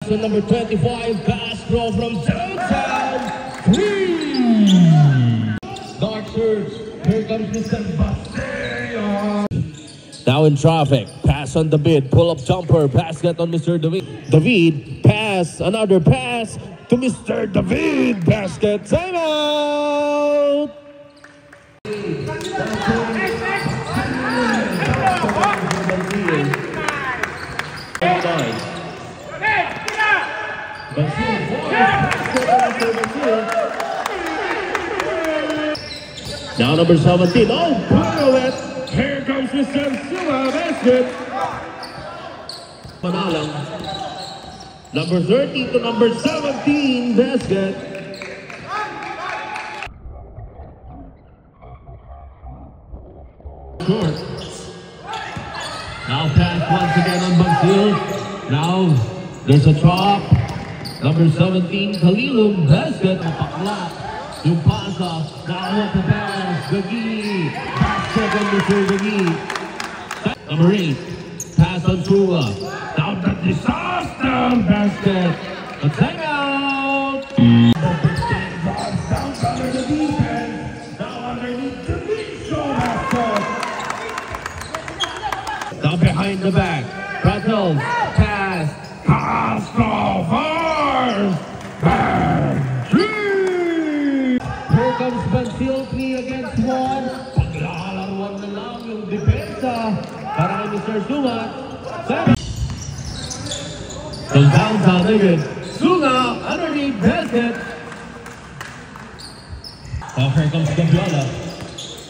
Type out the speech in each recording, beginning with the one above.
pass on number 25, Castro from downtown. 3. Dark surge. Here comes Mr. Baseo. Now in traffic. Pass on the bid. Pull up jumper. Basket on Mr. David. David. Pass. Another pass to Mr. David. Basket. Time out. Now number 17. Oh, pirouette. Here comes Mr. Sula. Basket. Manalang. Number 30 to number 17. Basket. Short. Now pass once again on Bansil. Now there's a drop. Number 17, Kalilum. Basket. Napakla. Yung pasa. Now what the pass. Gagi. Basket on Mr. Gagi. Number 8. Pass on Sula. Now the disaster. Basket. A timeout. Down under the defense. Now underneath the big show. Basket. Now behind the back. Rattles. Pass. Castro first. Bang. Here comes Bansil, 3 against 1. Paglalaruan na lang yung depensa para kay Mr. Sumat. So downtown again. Sula underneath basket. Oh, here comes Gabiola.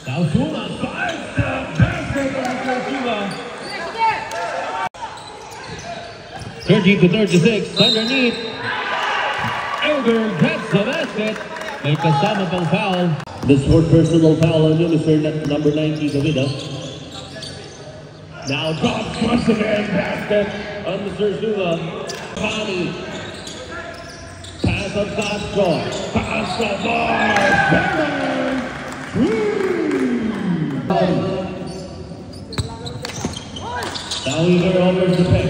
Now Sula finds the basket of Mr. Sula. 30 to 36 underneath. Elder gets the basket. May kasama pang foul. This fourth personal foul on you, Mr. Number 90, Davida. Now drops once again, basket on Mr. Zula. Pani. Pass on Castro. Castro bars. Now we hear over the pick.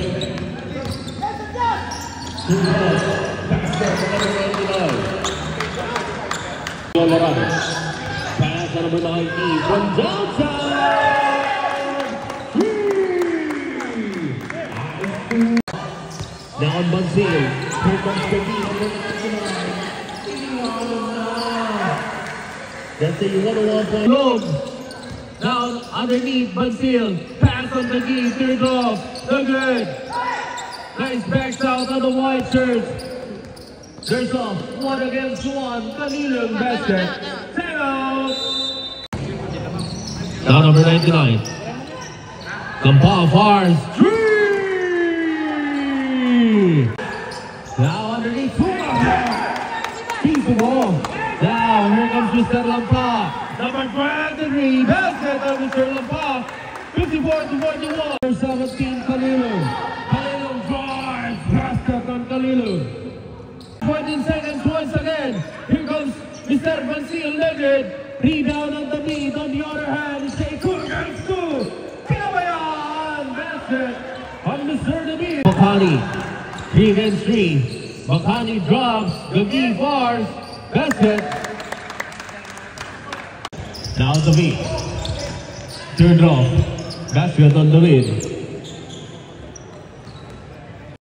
Castro for number 99. Pass on number 19 from downtown. Now on Bansil. Here comes the beat. That's a 101 point. Look. Now underneath Bansil. Pass on the key. Third off. The good. Nice backs out on the white shirt. There's a 1 against 1. Kalilum basket. Time out. Now number 99. Kampal fires. 3. Now underneath. Keep the ball. Now here comes Mr. Lampa. Number 23. Basket of Mr. Lampa. 54 to 41. 17 Kalilum. Kalilum drives. Basket on Kalilum. 14 seconds once again. Here comes Mr. Bansil David. Rebound on the beat. On the other hand, stay cool against 2. Pinabayan. Basket on Mr. David. Makani. 3 against 3. Makani drops. Gagi bars. Basket. Now the beat. Third drop. Basket on the lead.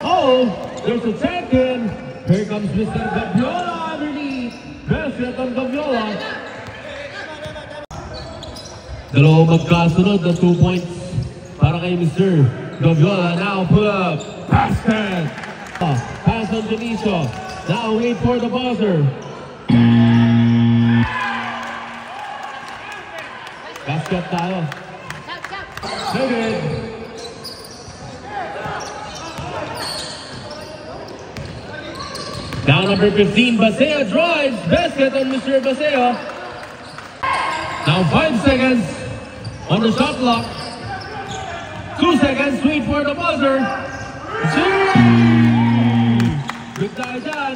Oh, there's a second. Here comes Mr. Gabiola underneath. Basket on Gabiola. Dalawang magkasunod na 2 points para kay Mr. Gabiola. Now pull up. Basket. Pass on Janicio. Now wait for the buzzer. Basket tayo. David. Now number 15, Baseo drives. Basket on Mr. Baseo. Now 5 seconds on the shot clock. 2 seconds, wait for the buzzer. Good tayo dyan.